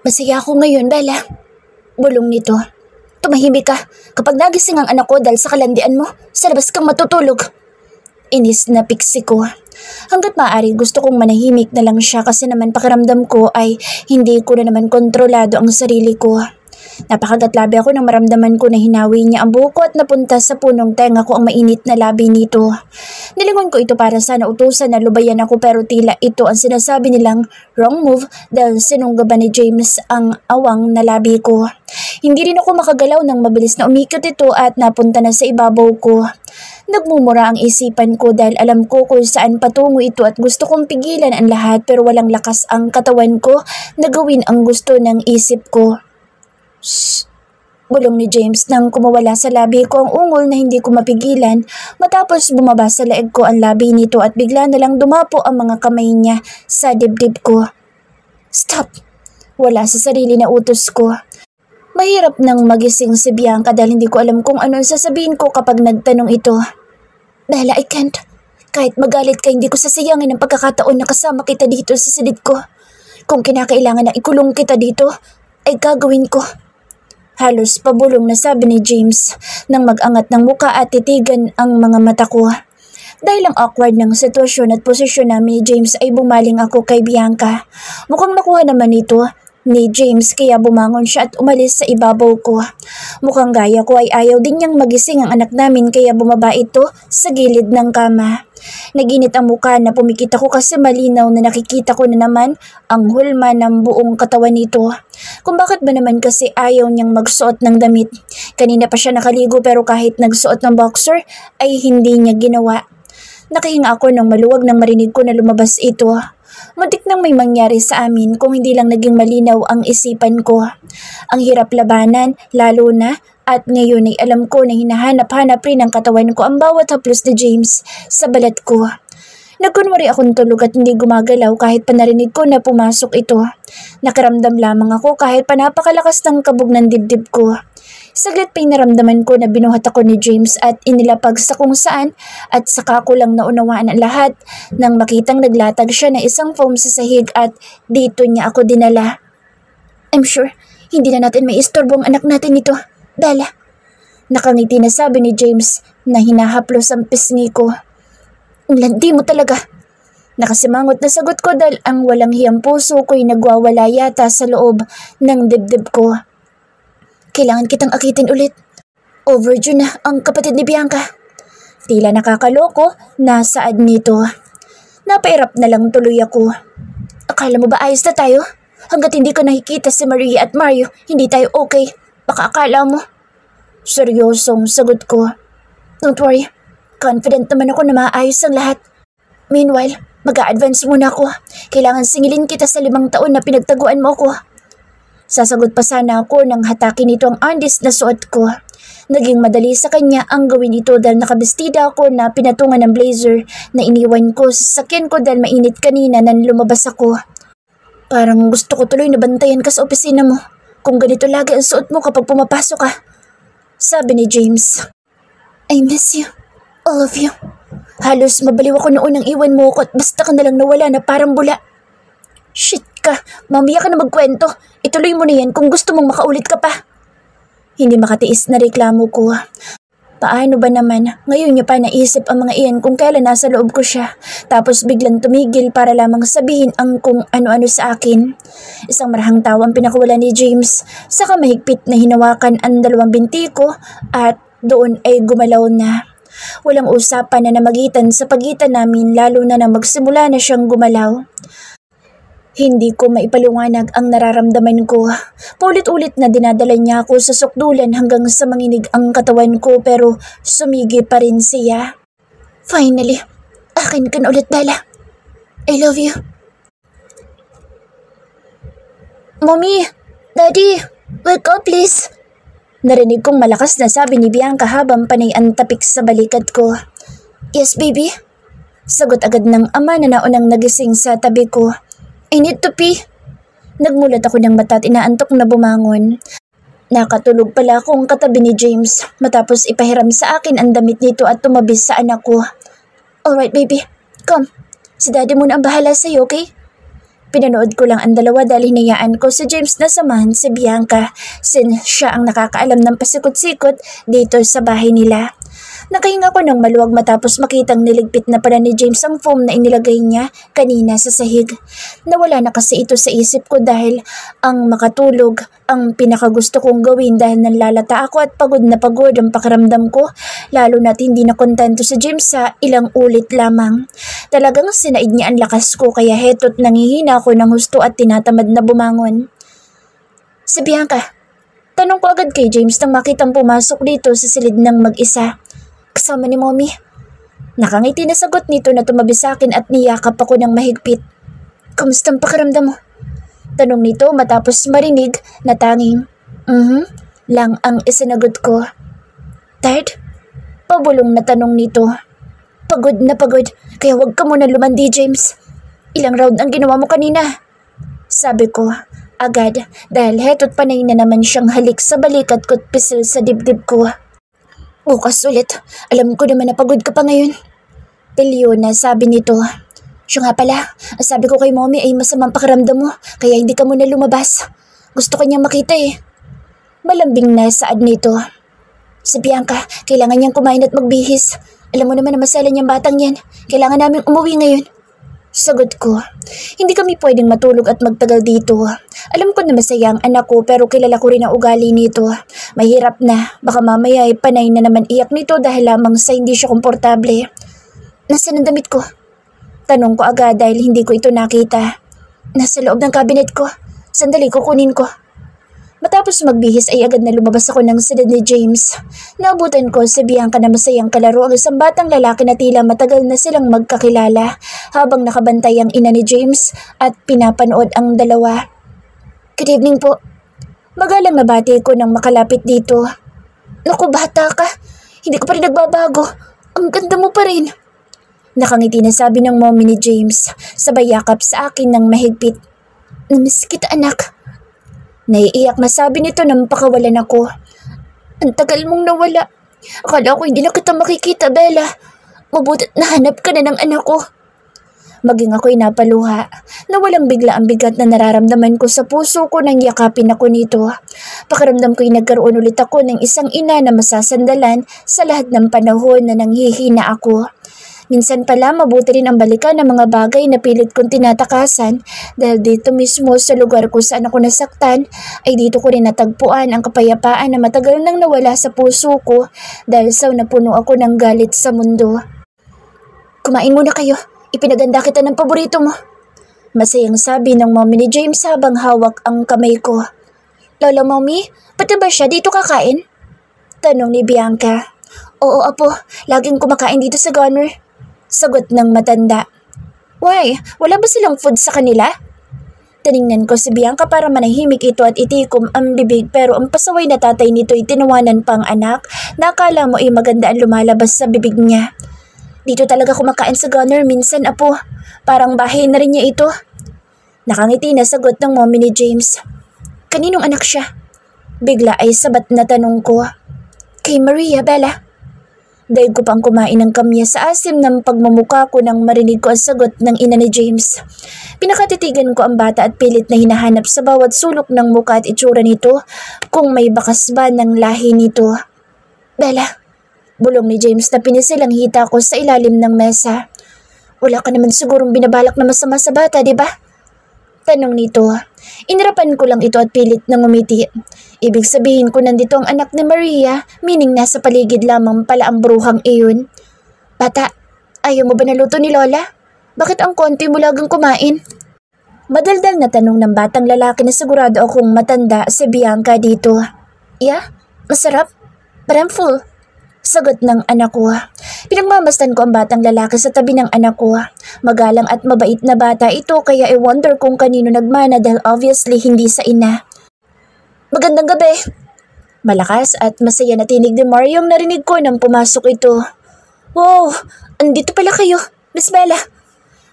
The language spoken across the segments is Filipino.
Masaya ako ngayon, Bella. Bulong nito. Tumahimik ka. Kapag nagising ang anak ko dahil sa kalandian mo, sa labas kang matutulog. Inis na piksi ko. Hanggat maaari gusto kong manahimik na lang siya kasi naman pakiramdam ko ay hindi ko na naman kontrolado ang sarili ko. Napakagat labi ako nang maramdaman ko na hinawi niya ang buhok ko at napunta sa punong tenga ko ang mainit na labi nito. Nilingon ko ito para sana utusan na lubayan ako pero tila ito ang sinasabi nilang wrong move dahil sinunggaban ni James ang awang na labi ko. Hindi rin ako makagalaw nang mabilis na umikot ito at napunta na sa ibabaw ko. Nagmumura ang isipan ko dahil alam ko kung saan patungo ito at gusto kong pigilan ang lahat pero walang lakas ang katawan ko na gawin ang gusto ng isip ko. Shh! Bulong ni James nang kumawala sa labi ko ang ungol na hindi ko mapigilan matapos bumaba sa leeg ko ang labi nito at bigla na lang dumapo ang mga kamay niya sa dibdib ko. Stop! Wala sa sarili na utos ko. Mahirap nang magising si Bianca dahil hindi ko alam kung ano ang sasabihin ko kapag nagtanong ito. Bella, I can't. Kahit magalit ka, hindi ko sasayangin ang pagkakataon na kasama kita dito sa silid ko. Kung kinakailangan na ikulong kita dito, ay gagawin ko. Halos pabulong na sabi ni James nang mag-angat ng muka at titigan ang mga mata ko. Dahil ang awkward ng sitwasyon at posisyon namin ni James ay bumaling ako kay Bianca. Mukhang nakuha naman ito ni James kaya bumangon siya at umalis sa ibabaw ko. Mukhang gaya ko ay ayaw din niyang magising ang anak namin kaya bumaba ito sa gilid ng kama. Naginit ang mukha na pumikit ako kasi malinaw na nakikita ko na naman ang hulma ng buong katawan nito. Kung bakit ba naman kasi ayaw niyang magsuot ng damit. Kanina pa siya nakaligo pero kahit nagsuot ng boxer ay hindi niya ginawa. Nakahinga ako nang maluwag nang marinig ko na lumabas ito. Muntik nang may mangyari sa amin kung hindi lang naging malinaw ang isipan ko. Ang hirap labanan, lalo na at ngayon ay alam ko na hinahanap-hanap rin ang katawan ko ang bawat haplos ni James sa balat ko. Nagkunwari akong tulog at hindi gumagalaw kahit pa narinig ko na pumasok ito. Nakaramdam lamang ako kahit pa napakalakas ng kabog ng dibdib ko. Saglit pa naramdaman ko na binuhat ako ni James at inilapag sa kung saan at saka ko lang naunawaan ang lahat nang makitang naglatag siya na isang foam sa sahig at dito niya ako dinala. I'm sure hindi na natin may istorbo ang anak natin nito, Bella. Nakangiti na sabi ni James na hinahaplos ang pisngi ko. Ang landi mo talaga. Nakasimangot na sagot ko dahil ang walang hiyang puso ko'y nagwawala yata sa loob ng dibdib ko. Kailangan kitang akitin ulit. Overdue na ang kapatid ni Bianca. Tila nakakaloko na saad nito. Napairap na lang tuloy ako. Akala mo ba ayos na tayo? Hanggat hindi ko nakikita si Maria at Mario, hindi tayo okay. Baka akala mo. Seryosong sagot ko. Don't worry. Confident naman ako na maayos ang lahat. Meanwhile, mag-a-advance muna ako. Kailangan singilin kita sa 5 taon na pinagtaguan mo ako. Sasagot pa sana ako nang hatakin nito ang undies na suot ko. Naging madali sa kanya ang gawin ito dahil nakabestida ako na pinatungan ng blazer na iniwan ko sa sasakyan ko dahil mainit kanina nang lumabas ako. Parang gusto ko tuloy na bantayan ka sa opisina mo kung ganito lagi ang suot mo kapag pumapasok ka. Sabi ni James. I miss you. All of you. Halos mabaliw ako noon nang iwan mo ako at basta ka nalang nawala na parang bula. Shit ka, mamaya ka na magkwento. Ituloy mo na yan kung gusto mong makaulit ka pa. Hindi makatiis na reklamo ko. Paano ba naman, ngayon niya pa naisip ang mga iyan kung kailan nasa loob ko siya. Tapos biglang tumigil para lamang sabihin ang kung ano-ano sa akin. Isang marahang tawa ang pinakawala ni James. Saka mahigpit na hinawakan ang 2 binti ko at doon ay gumalaw na. Walang usapan na namagitan sa pagitan namin lalo na nang magsimula na siyang gumalaw. Hindi ko maipaliwanag ang nararamdaman ko. Paulit-ulit na dinadala niya ako sa sukdulan hanggang sa manginig ang katawan ko pero sumigi pa rin siya. Finally, akin ka na ulit, Bella. I love you. Mommy! Daddy! Wake up please! Narinig kong malakas na sabi ni Bianca habang panay ang tapik sa balikat ko. Yes, baby? Sagot agad ng ama na naunang nagising sa tabi ko. I need to pee. Nagmulat ako ng mata at inaantok na bumangon. Nakatulog pala akong katabi ni James matapos ipahiram sa akin ang damit nito at tumabis sa anak ko. Alright baby, come. Si daddy muna ang bahala sa'yo, okay? Pinanood ko lang ang dalawa dahil hinayaan ko si James na samahan si Bianca since siya ang nakakaalam ng pasikot-sikot dito sa bahay nila. Nakahinga ko ng maluwag matapos makitang niligpit na pala ni James ang foam na inilagay niya kanina sa sahig. Nawala na kasi ito sa isip ko dahil ang makatulog ang pinakagusto kong gawin dahil nanlalata ako at pagod na pagod ang pakiramdam ko, lalo na't hindi na kontento si James sa ilang ulit lamang. Talagang sinaid niya ang lakas ko kaya heto't nangihina ako ng husto at tinatamad na bumangon. Si Bianca, tanong ko agad kay James nang makitang pumasok dito sa silid ng mag-isa. Kasama ni Mommy. Nakangiti na sagot nito na tumabi sa akin at niyakap ako ng mahigpit. Kamusta ang pakiramdam mo? Tanong nito matapos marinig na tanging, lang ang isinagot ko. Tired? Pabulong na tanong nito. Pagod na pagod, kaya huwag ka muna lumandi, James. Ilang round ang ginawa mo kanina? Sabi ko, agad, dahil heto't panay na naman siyang halik sa balikat ko't pisil sa dibdib ko. Bukas ulit. Alam ko naman na pagod ka pa ngayon. Pilyo na sabi nito. Siya nga pala, ang sabi ko kay Mommy ay masamang pakiramdam mo, kaya hindi ka muna lumabas. Gusto ko niyang makita eh. Malambing na saad nito. Si Bianca, kailangan niyang kumain at magbihis. Alam mo naman na masala niyang batang yan. Kailangan naming umuwi ngayon. Sagot ko, hindi kami pwedeng matulog at magtagal dito. Alam ko na masaya ang anak ko pero kilala ko rin ang ugali nito. Mahirap na, baka mamaya ay panay na naman iyak nito dahil lamang sa hindi siya komportable. Nasaan ang damit ko? Tanong ko agad dahil hindi ko ito nakita. Nasa loob ng cabinet ko. Sandali kukunin ko. Matapos magbihis ay agad na lumabas ako ng silid ni James. Naabutan ko si Bianca na masayang kalaro ang isang batang lalaki na tila matagal na silang magkakilala habang nakabantay ang ina ni James at pinapanood ang dalawa. Good evening po. Magalang nabati ko nang makalapit dito. Naku bata ka, hindi ko pa rin nagbabago. Ang ganda mo pa rin. Nakangiti na sabi ng mommy ni James sabay yakap sa akin ng mahigpit. Namiss kita anak. Naiiyak na sabi nito nang pakawalan ako. Ang tagal mong nawala. Akala ko hindi na kita makikita, Bella. Mabuti't nahanap ka na ng anak ko. Maging ako'y napaluha. Nawalang bigla ang bigat na nararamdaman ko sa puso ko nang yakapin ako nito. Pakiramdam ko'y nagkaroon ulit ako ng isang ina na masasandalan sa lahat ng panahon na nanghihina ako. Minsan pala mabuti rin ang balikan ng mga bagay na pilit kong tinatakasan dahil dito mismo sa lugar kung saan ako nasaktan ay dito ko rin natagpuan ang kapayapaan na matagal nang nawala sa puso ko dahil sa napuno ako ng galit sa mundo. Kumain muna kayo, ipinaganda kita ng paborito mo. Masayang sabi ng mommy ni James habang hawak ang kamay ko. Lola mommy, pati ba siya dito kakain? Tanong ni Bianca. Oo apo, laging kumakain dito sa Gunner. Sagot ng matanda. Why? Wala ba silang food sa kanila? Tiningnan ko si Bianca para manahimik ito at itikom ang bibig pero ang pasaway na tatay nito ay tinawanan pang anak na akala mo ay maganda ang lumalabas sa bibig niya. Dito talaga kumakain sa Gunner minsan apo. Parang bahay na rin niya ito. Nakangiti na sagot ng mommy ni James. Kaninong anak siya? Bigla ay sabat na tanong ko. Kay Maria, Bella. Dahil ko pang kumain ng kamya sa asim ng pagmamukha ko nang marinig ko ang sagot ng ina ni James. Pinakatitigan ko ang bata at pilit na hinahanap sa bawat sulok ng mukha at itsura nito kung may bakas ba ng lahi nito. Bella, bulong ni James na pinisil ang hita ko sa ilalim ng mesa. Wala ka naman sigurong binabalak na masama sa bata, di ba? Tanong nito. Inirapan ko lang ito at pilit na ngumiti. Ibig sabihin ko nandito ang anak ni Maria, meaning nasa paligid lamang pala ang bruhang iyon. Bata, ayaw mo ba naluto ni Lola? Bakit ang konti mo lagang kumain? Madaldal na tanong ng batang lalaki na sigurado akong matanda si Bianca dito. Yeah, masarap. But I'm full. Sagot ng anak ko. Pinagmamasdan ko ang batang lalaki sa tabi ng anak ko. Magalang at mabait na bata ito kaya I wonder kung kanino nagmana dahil obviously hindi sa ina. Magandang gabi. Malakas at masaya na tinig ni Mario ang narinig ko nang pumasok ito. Wow, andito pala kayo, Miss Bella.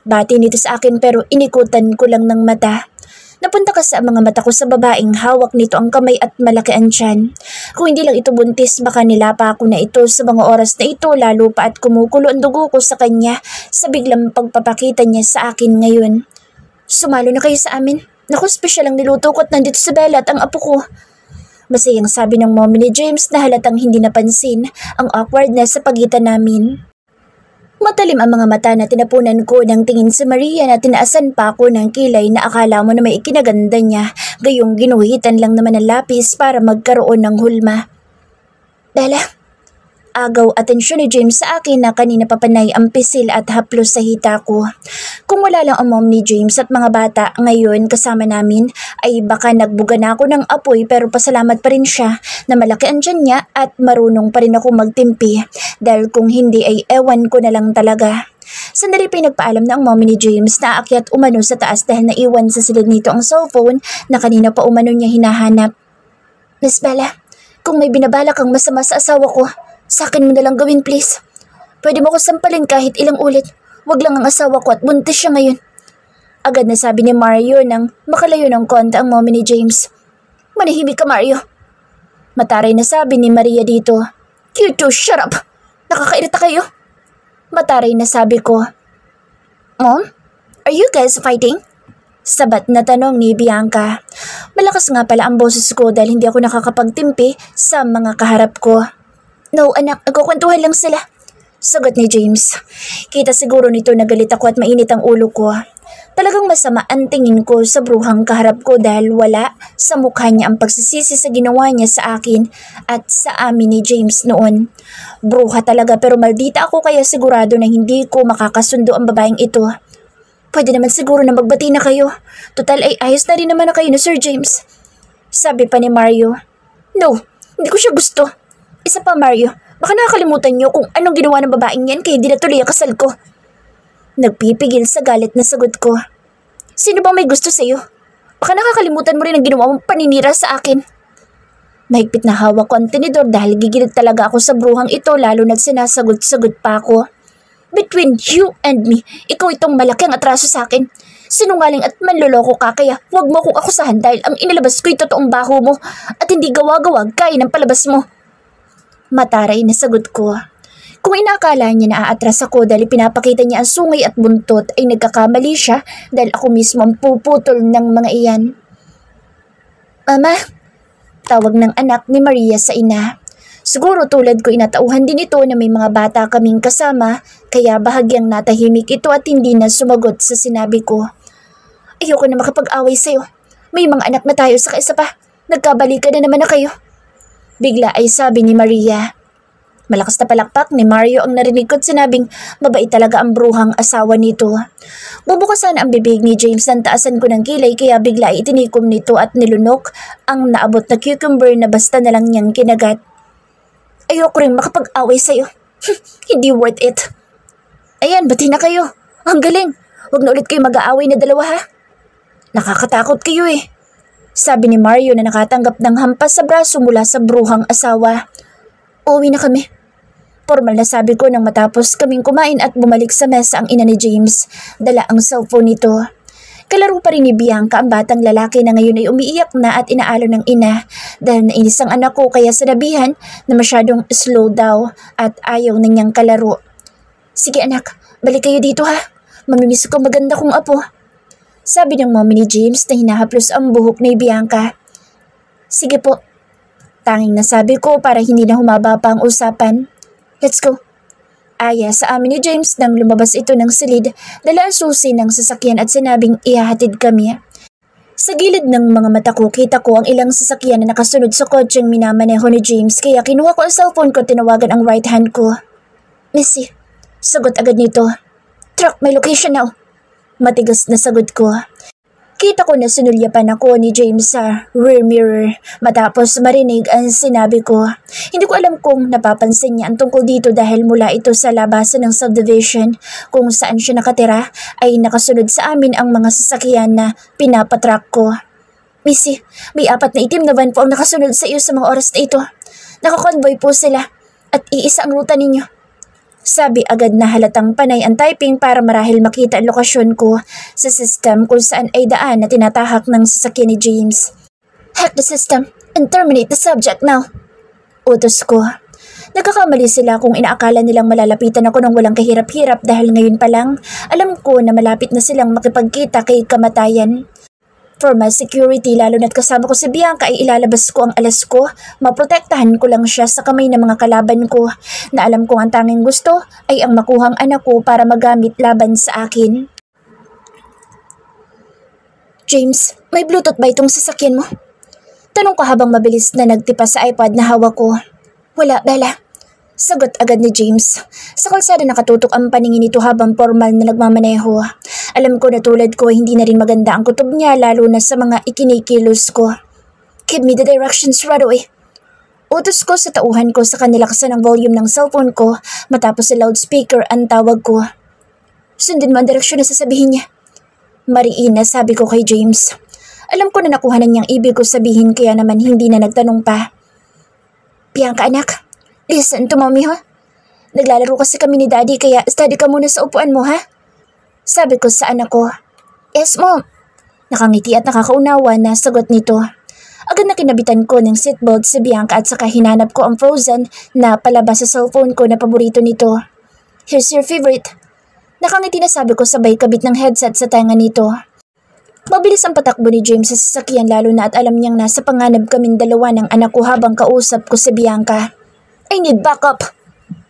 Bati nito sa akin pero inikutan ko lang ng mata. Napunta ka sa mga mata ko sa babaeng hawak nito ang kamay at malaki ang tiyan. Kung hindi lang ito buntis, baka nilapa ako na ito sa mga oras na ito lalo pa at kumukulo ang dugo ko sa kanya sa biglang pagpapakita niya sa akin ngayon. Sumalo na kayo sa amin. Naku, special ang niluto ko at nandito si Bella at ang apo ko. Masayang sabi ng mommy ni James na halatang hindi napansin ang awkwardness sa pagitan namin. Matalim ang mga mata na tinapunan ko ng tingin si Maria na tinaasan pa ako ng kilay na akala mo na may ikinaganda niya, gayong ginuhitan lang naman ng lapis para magkaroon ng hulma. Bella, agaw atensyon ni James sa akin na kanina papanay ang pisil at haplos sa hita ko. Kung wala lang ang mom ni James at mga bata ngayon kasama namin, ay baka nagbuga na ako ng apoy pero pasalamat pa rin siya na malaki ang tiyan niya at marunong pa rin ako magtimpi dahil kung hindi ay ewan ko na lang talaga. Sandali pa nagpaalam na ang mommy ni James na aakyat umano sa taas dahil naiwan sa silid nito ang cellphone na kanina pa umano niya hinahanap. Miss Bella, kung may binabala kang masama sa asawa ko, sa akin mo na lang gawin please. Pwede mo ko sampalin kahit ilang ulit. Wag lang ang asawa ko at buntis siya ngayon. Agad na sabi ni Mario nang makalayo ng konti ang mommy ni James. Manahimik ka Mario. Mataray na sabi ni Maria dito. You two, shut up! Nakakairita kayo. Mataray na sabi ko. Mom, are you guys fighting? Sabat na tanong ni Bianca. Malakas nga pala ang boses ko dahil hindi ako nakakapagtimpi sa mga kaharap ko. No anak, nagkukwentuhan lang sila. Sagot ni James. Kita siguro nito na galit ako at mainit ang ulo ko. Talagang masama ang tingin ko sa bruhang kaharap ko dahil wala sa mukha niya ang pagsisisi sa ginawa niya sa akin at sa amin ni James noon. Bruha talaga pero maldita ako kaya sigurado na hindi ko makakasundo ang babaeng ito. Pwede naman siguro na magbati na kayo. Total ay ayos na rin naman na kayo ni Sir James. Sabi pa ni Mario. No, hindi ko siya gusto. Isa pa Mario, baka nakakalimutan niyo kung anong ginawa ng babaeng yan kaya di natuloy ang kasal ko. Nagpipigil sa galit na sagot ko. Sino bang may gusto sa'yo? Baka nakakalimutan mo rin ang ginawa mong paninira sa akin. Mahigpit na hawak ko ang tinidor dahil gigilid talaga ako sa bruhang ito lalo na't sinasagot-sagot pa ako. Between you and me, ikaw itong malaking atraso sa akin. Sinungaling at manloloko ka kaya huwag mo akong akusahan dahil ang inilabas ko'y totoong baho mo at hindi gawa-gawa gaya ng palabas mo. Mataray na sagot ko. Kung inakala niya na aatras ako dahil pinapakita niya ang sungay at buntot ay nagkakamali siya dahil ako mismo ang puputol ng mga iyan. Mama, tawag ng anak ni Maria sa ina. Siguro tulad ko inatauhan din ito na may mga bata kaming kasama kaya bahagyang natahimik ito at hindi na sumagot sa sinabi ko. Ayoko na makapag-away sa'yo. May mga anak na tayo sa kaisa pa. Nagkabalikan na naman na kayo. Bigla ay sabi ni Maria. Malakas na palakpak ni Mario ang narinig ko at sinabing mabait talaga ang bruhang asawa nito. Bubukasan ang bibig ni James nang taasan ko ng kilay kaya bigla ay itinikom nito at nilunok ang naabot na cucumber na basta na lang niyang kinagat. Ayoko rin makapag-away sa'yo. Hindi worth it. Ayan, bati na kayo. Ang galing. Huwag na ulit kayo mag-aaway na dalawa ha. Nakakatakot kayo eh. Sabi ni Mario na nakatanggap ng hampas sa braso mula sa bruhang asawa. Uwi na kami. Formal na sabi ko nang matapos kaming kumain at bumalik sa mesa ang ina ni James. Dala ang cellphone nito. Kalaro pa rin ni Bianca ang batang lalaki na ngayon ay umiiyak na at inaalo ng ina dahil nainis ang anak ko kaya sinabihan na masyadong slow daw at ayaw na niyang kalaro. Sige anak, balik kayo dito ha. Mamimiss ko maganda kong apo. Sabi ng mommy ni James na hinahaplos ang buhok ni Bianca. Sige po. Tanging nasabi ko para hindi na humaba pa ang usapan. Let's go. Aya sa amin ni James nang lumabas ito ng silid, dala ang susi ng sasakyan at sinabing ihahatid kami. Sa gilid ng mga mata ko, kita ko ang ilang sasakyan na nakasunod sa kotseng minamaneho ni James kaya kinuha ko ang cellphone ko at tinawagan ang right hand ko. Missy, sagot agad nito. Truck, may location now. Matigas na sagot ko. Kita ko na sinulyapan ako ni James sa rear mirror matapos marinig ang sinabi ko. Hindi ko alam kung napapansin niya ang tungkol dito dahil mula ito sa labasan ng subdivision kung saan siya nakatira ay nakasunod sa amin ang mga sasakyan na pinapatrack ko. Missy, may 4 na itim na van po ang nakasunod sa iyo sa mga oras na ito. Nakakonvoy po sila at iisa ang ruta ninyo. Sabi agad na halatang panay ang typing para marahil makita ang lokasyon ko sa system kung saan ay daan na tinatahak ng sasakyan ni James. Hack the system and terminate the subject now. Utos ko. Nagkakamali sila kung inaakala nilang malalapitan ako ng walang kahirap-hirap dahil ngayon pa lang, alam ko na malapit na silang makipagkita kay kamatayan. For my security, lalo na't kasama ko si Bianca ay ilalabas ko ang alas ko, maprotektahan ko lang siya sa kamay ng mga kalaban ko, na alam kong ang tanging gusto ay ang makuhang anak ko para magamit laban sa akin. James, may Bluetooth ba itong sasakyan mo? Tanong ko habang mabilis na nagtipa sa iPad na hawak ko. Wala, Bella. Sagot agad ni James. Sa kalsada nakatutok ang paningin nito habang formal na nagmamaneho. Alam ko na tulad ko hindi na rin maganda ang kutob niya lalo na sa mga ikinikilos ko. Give me the directions right away. Utos ko sa tauhan ko sa kanilakasan ng volume ng cellphone ko matapos sa loudspeaker ang tawag ko. Sundin mo ang direksyon na sasabihin niya. Mariina, sabi ko kay James. Alam ko na nakuha na niyang ibig ko sabihin kaya naman hindi na nagtanong pa. Bianca anak. Listen to mommy ha? Naglalaro kasi kami ni daddy kaya study ka muna sa upuan mo ha? Sabi ko sa anak ko. Yes mom. Nakangiti at nakakaunawa na sagot nito. Agad na kinabitan ko ng seatbelt si Bianca at saka hinanap ko ang Frozen na palabas sa cellphone ko na paborito nito. Here's your favorite. Nakangiti na sabi ko sabay kabit ng headset sa tenga nito. Mabilis ang patakbo ni James sa sasakyan lalo na at alam niyang nasa panganib kaming dalawa ng anak ko habang kausap ko si Bianca. I need backup.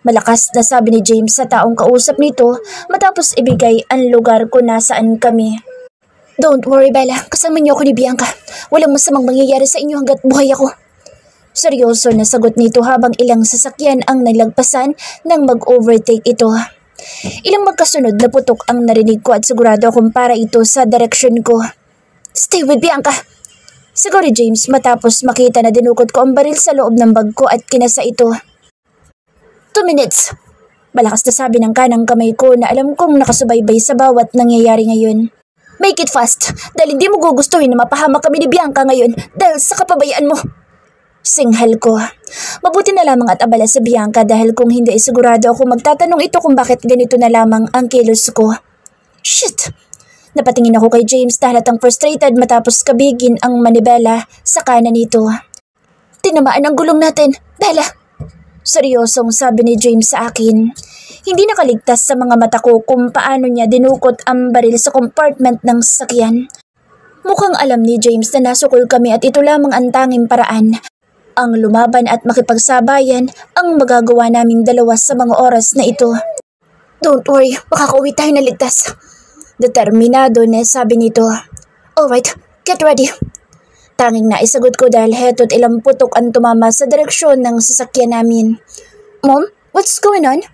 Malakas na sabi ni James sa taong kausap nito matapos ibigay ang lugar kung nasaan kami. Don't worry Bella, kasama niyo ako ni Bianca. Walang masamang mangyayari sa inyo hanggat buhay ako. Seryoso na sagot nito habang ilang sasakyan ang nalagpasan nang mag-overtake ito. Ilang magkasunod na putok ang narinig ko at sigurado akong para ito sa direksyon ko. Stay with Bianca. Sigaw ni James matapos makita na dinukot ko ang baril sa loob ng bag ko at kinasa ito. 2 minutes. Malakas na sabi ng kanang kamay ko na alam kong nakasubaybay sa bawat nangyayari ngayon. Make it fast dahil hindi mo gugustuhin na mapahamak kami ni Bianca ngayon dahil sa kapabayaan mo. Singhal ko. Mabuti na lamang at abala si Bianca dahil kung hindi ay sigurado ako magtatanong ito kung bakit ganito na lamang ang kilos ko. Shit! Napatingin ako kay James na halatang frustrated matapos kabigin ang manibela sa kanan nito. Tinamaan ang gulong natin, Bella. Seryosong sabi ni James sa akin. Hindi nakaligtas sa mga mata ko kung paano niya dinukot ang baril sa compartment ng sasakyan. Mukhang alam ni James na nasukol kami at ito lamang ang tanging paraan. Ang lumaban at makipagsabayan ang magagawa naming dalawa sa mga oras na ito. Don't worry, makakauwi tayo na ligtas. Determinado na sabi nito. Alright, get ready. Tanging naisagot ko dahil heto't ilang putok ang tumama sa direksyon ng sasakyan namin. Mom, what's going on?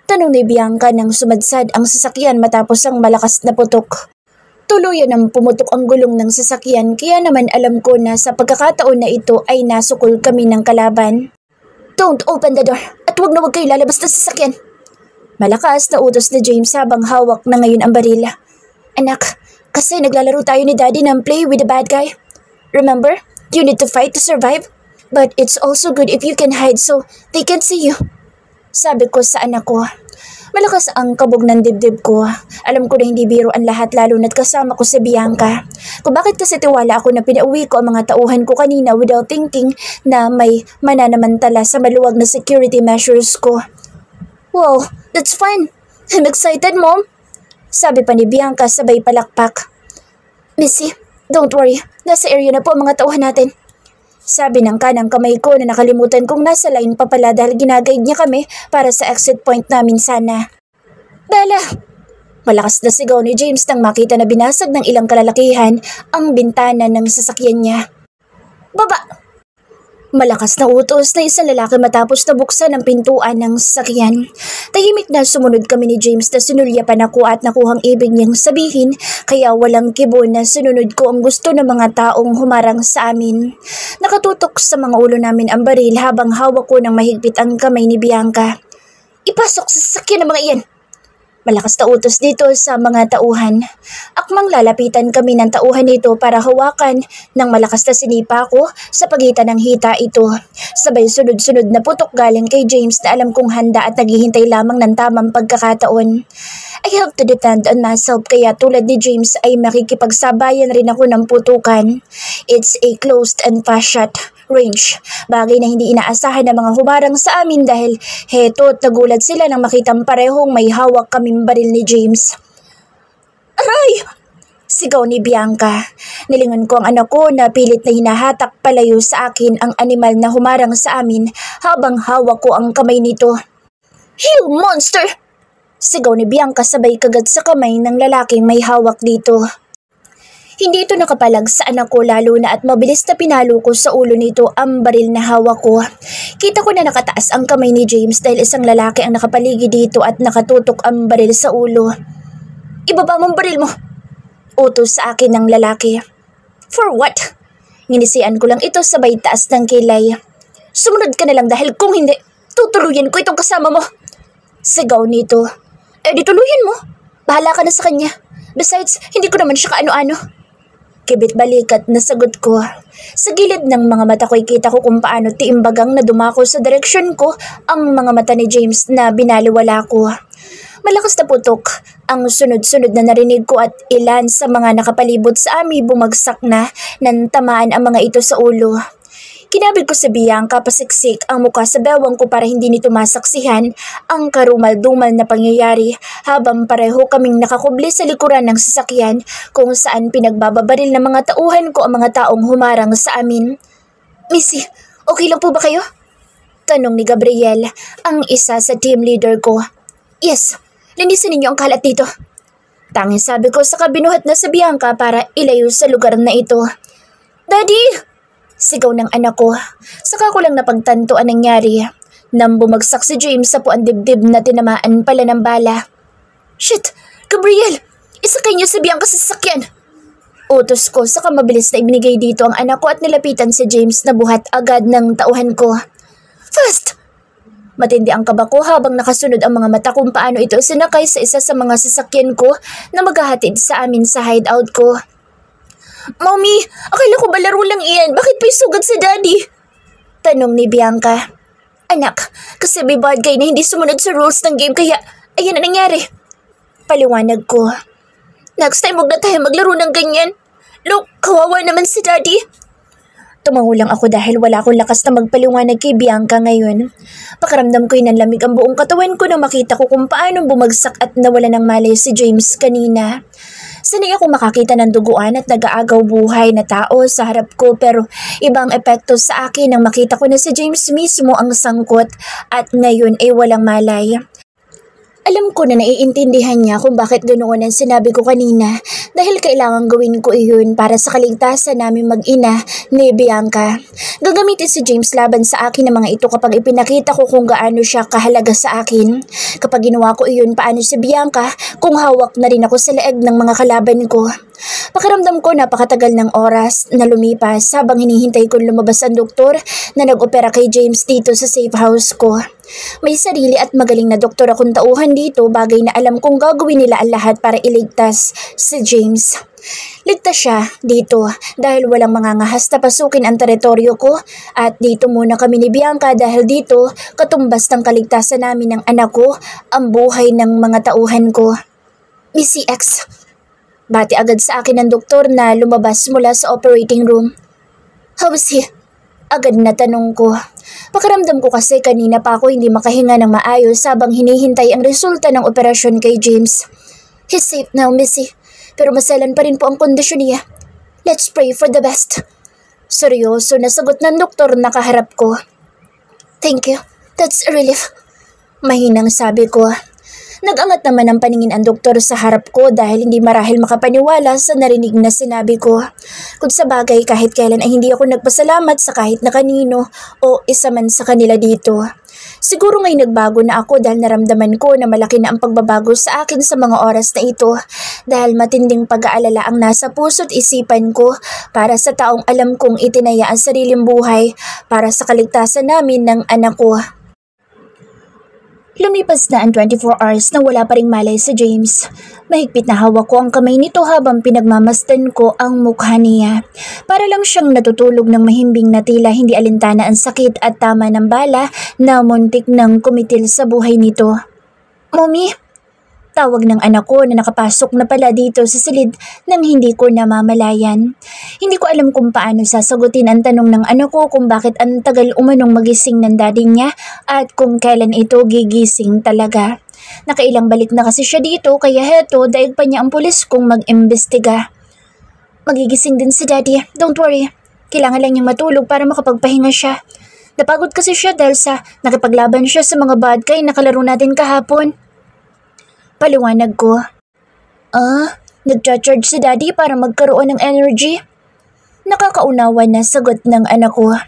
Tanong ni Bianca nang sumadsad ang sasakyan matapos ang malakas na putok. Tuluyan ang pumutok ang gulong ng sasakyan kaya naman alam ko na sa pagkakataon na ito ay nasukol kami ng kalaban. Don't open the door at wag na wag kayo lalabas ng sasakyan. Malakas na utos ni James habang hawak na ngayon ang baril. Anak, kasi naglalaro tayo ni Daddy ng play with the bad guy. Remember, you need to fight to survive. But it's also good if you can hide so they can see you. Sabi ko sa anak ko. Malakas ang kabog ng dibdib ko. Alam ko na hindi biro ang lahat lalo na't kasama ko si Bianca. Kung bakit kasi tiwala ako na pinauwi ko ang mga tauhan ko kanina without thinking na may mananamantala sa maluwag na security measures ko. Wow, that's fun. I'm excited, Mom. Sabi pa ni Bianca sabay palakpak. Missy, don't worry. Nasa area na po ang mga tauhan natin. Sabi ng kanang kamay ko na nakalimutan kong nasa line pa pala dahil ginaguide niya kami para sa exit point namin sana. Bella! Malakas na sigaw ni James nang makita na binasag ng ilang kalalakihan ang bintana ng sasakyan niya. Baba! Malakas na utos na isang lalaki matapos na buksan ang pintuan ng sasakyan. Tahimik na sumunod kami ni James na sinulyapan ako at nakuhang ibig niyang sabihin kaya walang kibo na sinunod ko ang gusto ng mga taong humarang sa amin. Nakatutok sa mga ulo namin ang baril habang hawak ko ng mahigpit ang kamay ni Bianca. Ipasok sa sasakyan ng mga iyan! Malakas na utos dito sa mga tauhan. Akmang lalapitan kami ng tauhan nito para hawakan ng malakas na sinipa ko sa pagitan ng hita ito. Sabay sunod-sunod na putok galing kay James na alam kong handa at naghihintay lamang ng tamang pagkakataon. I have to depend on myself kaya tulad ni James ay makikipagsabayan rin ako ng putukan. It's a closed and fast shot range. Bagay na hindi inaasahan ng mga humarang sa amin dahil heto't nagulat sila nang makitang parehong may hawak kaming baril ni James. Aray! Sigaw ni Bianca. Nilingon ko ang anak ko na pilit na hinahatak palayo sa akin ang animal na humarang sa amin habang hawak ko ang kamay nito. You monster! Sigaw ni Bianca sabay kagat sa kamay ng lalaking may hawak dito. Hindi ito nakapalag sa anak ko lalo na at mabilis na pinalo ko sa ulo nito ang baril na hawak ko. Kita ko na nakataas ang kamay ni James dahil isang lalaki ang nakapaligid dito at nakatutok ang baril sa ulo. Ibaba mong baril mo! Utos sa akin ng lalaki. For what? Nginisian ko lang ito sabay taas ng kilay. Sumunod ka na lang dahil kung hindi, tutuluyan ko itong kasama mo. Sigaw nito. Di tuluyan mo. Bahala ka na sa kanya. Besides, hindi ko naman siya kaano-ano. Kibit balikat na sagot ko. Sa gilid ng mga mata ko'y kita ko kung paano tiimbagang na dumako sa direksyon ko ang mga mata ni James na binaliwala ko. Malakas na putok ang sunod-sunod na narinig ko at ilan sa mga nakapalibot sa amin bumagsak na nang tamaan ang mga ito sa ulo. Kinabig ko sa Bianca pasiksik ang mukha sa bewang ko para hindi nito masaksihan ang karumal-dumal na pangyayari habang pareho kaming nakakubli sa likuran ng sasakyan kung saan pinagbababaril ng mga tauhan ko ang mga taong humarang sa amin. Missy, okay lang po ba kayo? Tanong ni Gabriel, ang isa sa team leader ko. Yes, linisin ninyo ang kalat dito. Tanging sabi ko sa kabinuhat na sa Bianca para ilayo sa lugar na ito. Daddy! Sigaw ng anak ko. Saka ko lang napagtanto ang nangyari. Nang bumagsak si James sa puan dibdib na tinamaan pala ng bala. Shit! Gabriel! Isakay niyo si Bianca sa sasakyan! Utos ko saka mabilis na ibinigay dito ang anak ko at nilapitan si James na buhat agad ng tauhan ko. Fast! Matindi ang kaba ko habang nakasunod ang mga mata kung paano ito sinakay sa isa sa mga sasakyan ko na maghahatid sa amin sa hideout ko. Mommy, akala ko ba laro lang iyan? Bakit pa sugad si Daddy? Tanong ni Bianca. Anak, kasi may bad guy na hindi sumunod sa rules ng game kaya ayan ang nangyari. Paliwanag ko. Next time huwag na tayo maglaro ng ganyan. Look, kawawa naman si Daddy. Tumango lang ako dahil wala akong lakas na magpaliwanag kay Bianca ngayon. Pakiramdam ko'y nanlamig ang buong katawan ko nang makita ko kung paano bumagsak at nawala ng malay si James kanina. Sanay ako makakita ng duguan at nag-aagaw buhay na tao sa harap ko pero ibang epekto sa akin nang makita ko na si James mismo ang sangkot at ngayon ay walang malay. Alam ko na naiintindihan niya kung bakit ganoon ang sinabi ko kanina dahil kailangan gawin ko iyon para sa kaligtasan namin mag-ina ni Bianca. Gagamitin si James laban sa akin ng mga ito kapag ipinakita ko kung gaano siya kahalaga sa akin. Kapag ginawa ko iyon, paano si Bianca kung hawak na rin ako sa leeg ng mga kalaban ko? Pakiramdam ko napakatagal ng oras na lumipas habang hinihintay kong lumabas ang doktor na nag-opera kay James dito sa safe house ko. May sarili at magaling na doktor akong tauhan dito, bagay na alam kong gagawin nila ang lahat para iligtas si James. Ligtas siya dito dahil walang mangangahas na pasukin ang teritoryo ko at dito muna kami ni Bianca dahil dito katumbas ng kaligtasan namin ng anak ko ang buhay ng mga tauhan ko. Missy X. Bati agad sa akin ng doktor na lumabas mula sa operating room. How is he? Agad na tanong ko. Pakiramdam ko kasi kanina pa ako hindi makahinga ng maayos habang hinihintay ang resulta ng operasyon kay James. He's safe now, Missy. Pero maselan pa rin po ang kondisyon niya. Let's pray for the best. Seryoso na sagot ng doktor na kaharap ko. Thank you. That's a relief. Mahinang sabi ko. Nag-angat naman ang paningin ang doktor sa harap ko dahil hindi marahil makapaniwala sa narinig na sinabi ko. Kung sa bagay kahit kailan ay hindi ako nagpasalamat sa kahit na kanino o isa man sa kanila dito. Siguro ngay nagbago na ako dahil naramdaman ko na malaki na ang pagbabago sa akin sa mga oras na ito dahil matinding pag-aalala ang nasa puso't isipan ko para sa taong alam kong itinaya ang sariling buhay para sa kaligtasan namin ng anak ko. Lumipas na ang 24 hours na wala pa ring malay si James. Mahigpit na hawak ko ang kamay nito habang pinagmamasdan ko ang mukha niya. Para lang siyang natutulog ng mahimbing na tila hindi alintana ang sakit at tama ng bala na muntik ng kumitil sa buhay nito. Mommy? Tawag ng anak ko na nakapasok na pala dito sa silid nang hindi ko namamalayan. Hindi ko alam kung paano sasagutin ang tanong ng anak ko kung bakit ang tagal umanong magising ng daddy niya at kung kailan ito gigising talaga. Nakailang balik na kasi siya dito kaya heto daig pa niya ang pulis kung mag-imbestiga. Magigising din si daddy, don't worry. Kailangan lang niyang matulog para makapagpahinga siya. Napagod kasi siya dahil sa nakipaglaban siya sa mga bad guy na kalaro natin kahapon. Paliwanag ko. Nagcha-charge si daddy para magkaroon ng energy? Nakakaunawa na sagot ng anak ko.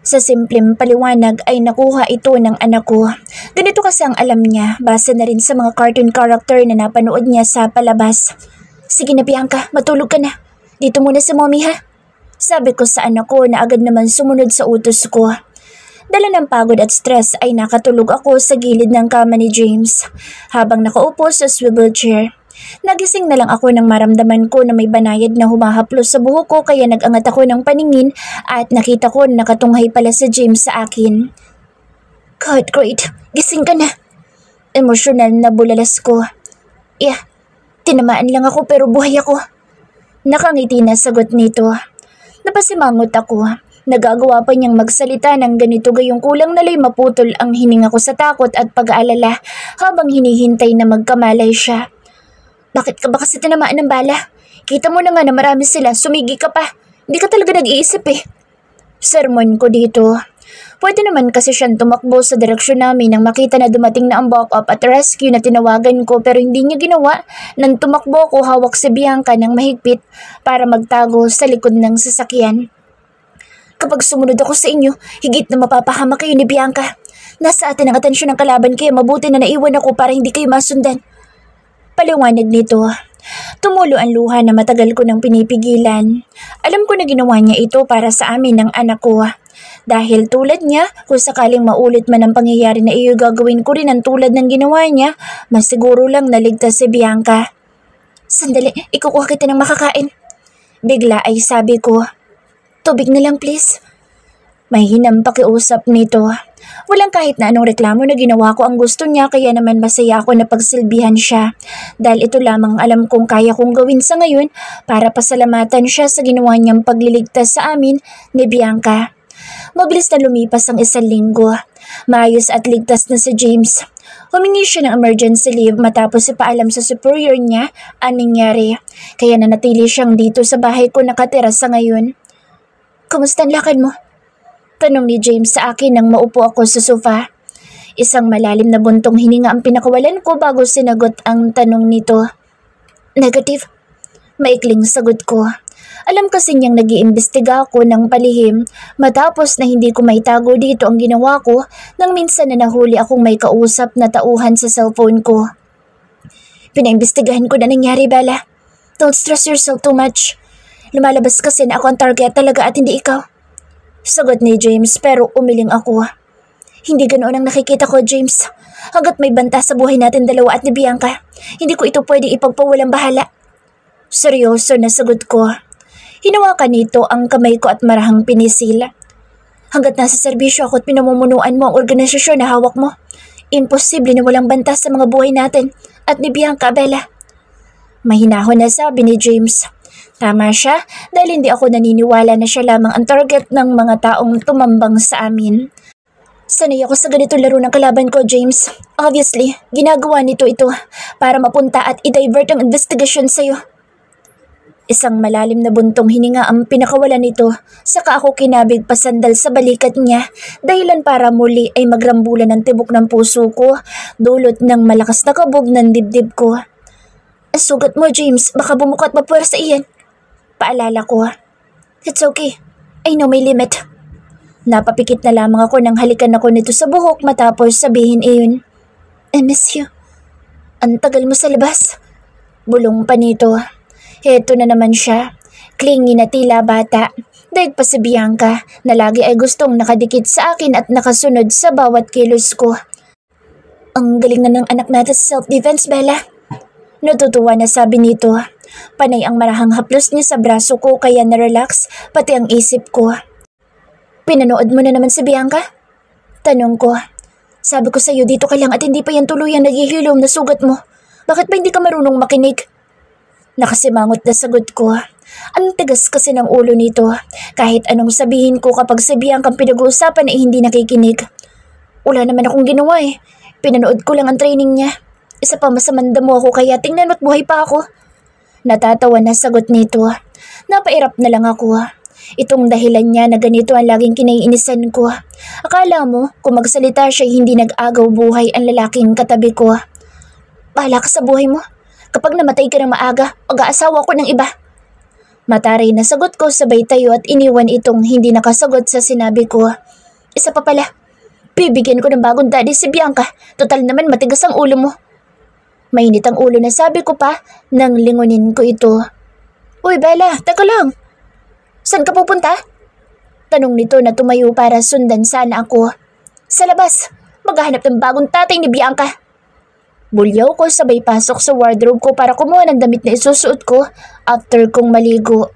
Sa simpleng paliwanag ay nakuha ito ng anak ko. Ganito kasi ang alam niya, base na rin sa mga cartoon character na napanood niya sa palabas. Sige na Bianca, matulog ka na. Dito muna sa mommy ha. Sabi ko sa anak ko na agad naman sumunod sa utos ko. Dala ng pagod at stress ay nakatulog ako sa gilid ng kama ni James habang nakaupo sa swivel chair. Nagising na lang ako nang maramdaman ko na may banayad na humahaplos sa buhok ko kaya nag-angat ako ng paningin at nakita ko na nakatunghay pala si James sa akin. God, great. Gising ka na. Emosyonal na bulalas ko. Tinamaan lang ako pero buhay ako. Nakangiti na sagot nito. Napasimangot ako. Nagagawa pa niyang magsalita ng ganito gayong kulang nala'y maputol ang hininga ko sa takot at pag-aalala habang hinihintay na magkamalay siya. Bakit ka ba kasi tinamaan ng bala? Kita mo na nga na marami sila, sumigi ka pa. Hindi ka talaga nag-iisip eh. Sermon ko dito. Pwede naman kasi siyang tumakbo sa direksyon namin nang makita na dumating na ang backup at rescue na tinawagan ko pero hindi niya ginawa nang tumakbo ko hawak si Bianca ng mahigpit para magtago sa likod ng sasakyan. Kapag sumunod ako sa inyo, higit na mapapahama kayo ni Bianca. Nasa atin ang atensyon ng kalaban kaya mabuti na naiwan ako para hindi kayo masundan. Paliwanag nito. Tumulo ang luha na matagal ko nang pinipigilan. Alam ko na ginawa niya ito para sa amin ng anak ko. Dahil tulad niya, kung sakaling maulit man ang pangyayari na iyo gagawin ko rin ang tulad ng ginawa niya, mas siguro lang naligtas si Bianca. Sandali, ikukuha kita ng makakain. Bigla ay sabi ko. Tubig na lang please. May hinampakiusap nito. Walang kahit na anong reklamo na ginawa ko ang gusto niya kaya naman masaya ako na pagsilbihan siya. Dahil ito lamang alam kong kaya kong gawin sa ngayon para pasalamatan siya sa ginawa niyang pagliligtas sa amin ni Bianca. Mabilis na lumipas ang 1 linggo. Maayos at ligtas na si James. Humingi siya ng emergency leave matapos ipaalam sa superior niya ang nangyari. Kaya nanatili siyang dito sa bahay ko nakatira sa ngayon. Kumusta ang lakad mo? Tanong ni James sa akin nang maupo ako sa sofa. Isang malalim na buntong hininga ang pinakawalan ko bago sinagot ang tanong nito. Negative. Maikling sagot ko. Alam kasi niyang nag-iimbestiga ako ng palihim matapos na hindi ko maitago dito ang ginawa ko nang minsan na nahuli akong may kausap na tauhan sa cellphone ko. Pinaimbestigahan ko na nangyari, Bella. Don't stress yourself too much. Lumalabas kasi na ako ang target talaga at hindi ikaw. Sagot ni James pero umiling ako. Hindi ganoon ang nakikita ko, James. Hanggat may banta sa buhay natin dalawa at ni Bianca, hindi ko ito pwede ipagpawalang bahala. Seryoso na sagot ko. Hinawakan nito ang kamay ko at marahang pinisil. Hanggat nasa serbisyo ako at pinamumunuan mo ang organisasyon na hawak mo, imposible na walang banta sa mga buhay natin at ni Bianca, Bella. Mahinahon na sabi ni James. Tama siya dahil hindi ako naniniwala na siya lamang ang target ng mga taong tumambang sa amin. Sanay ako sa ganito laro ng kalaban ko, James. Obviously, ginagawa nito ito para mapunta at i-divert ang investigasyon sa'yo. Isang malalim na buntong hininga ang pinakawalan nito, saka ako kinabig pasandal sa balikat niya dahilan para muli ay magrambulan ng tibok ng puso ko, dulot ng malakas na kabog ng dibdib ko. Sugat mo, James, baka bumuka at mapuwersa iyan. Paalala ko. It's okay. I know my limit. Napapikit na lamang ako nang halikan ako nito sa buhok matapos sabihin iyon. I miss you. Ang tagal mo sa labas. Bulong pa nito. Heto na naman siya. Clingy na tila bata. Daig pa si Bianca na lagi ay gustong nakadikit sa akin at nakasunod sa bawat kilos ko. Ang galing na ng anak natin sa self-defense, Bella. Natutuwa na sabi nito. Panay ang marahang haplos niya sa braso ko kaya na-relax pati ang isip ko. Pinanood mo na naman si Bianca? Tanong ko. Sabi ko sa'yo dito ka lang at hindi pa yan tuluyang naghihilom na sugat mo. Bakit ba hindi ka marunong makinig? Nakasimangot na sagot ko. Ang tigas kasi ng ulo nito. Kahit anong sabihin ko kapag si Bianca ang pinag-uusapan ay hindi nakikinig. Wala naman akong ginawa eh. Pinanood ko lang ang training niya. Isa pa masamanda mo ako kaya tingnan mo't buhay pa ako. Natatawa na sagot nito. Napairap na lang ako. Itong dahilan niya na ganito ang laging kinaiinisan ko. Akala mo kung magsalita siya hindi nag-agaw buhay ang lalaking katabi ko. Bahala ka sa buhay mo. Kapag namatay ka ng maaga, mag-aasawa ko ng iba. Mataray na sagot ko sabay tayo at iniwan itong hindi nakasagot sa sinabi ko. Isa pa pala, bibigyan ko ng bagong daddy si Bianca. Total naman matigas ang ulo mo. Mainit ang ulo na sabi ko pa nang lingunin ko ito. Uy Bella, teka lang. Saan ka pupunta? Tanong nito na tumayo para sundan sana ako. Sa labas, maghahanap ng bagong tatay ni Bianca. Bulyaw ko sabay pasok sa wardrobe ko para kumuha ng damit na isusuot ko after kong maligo.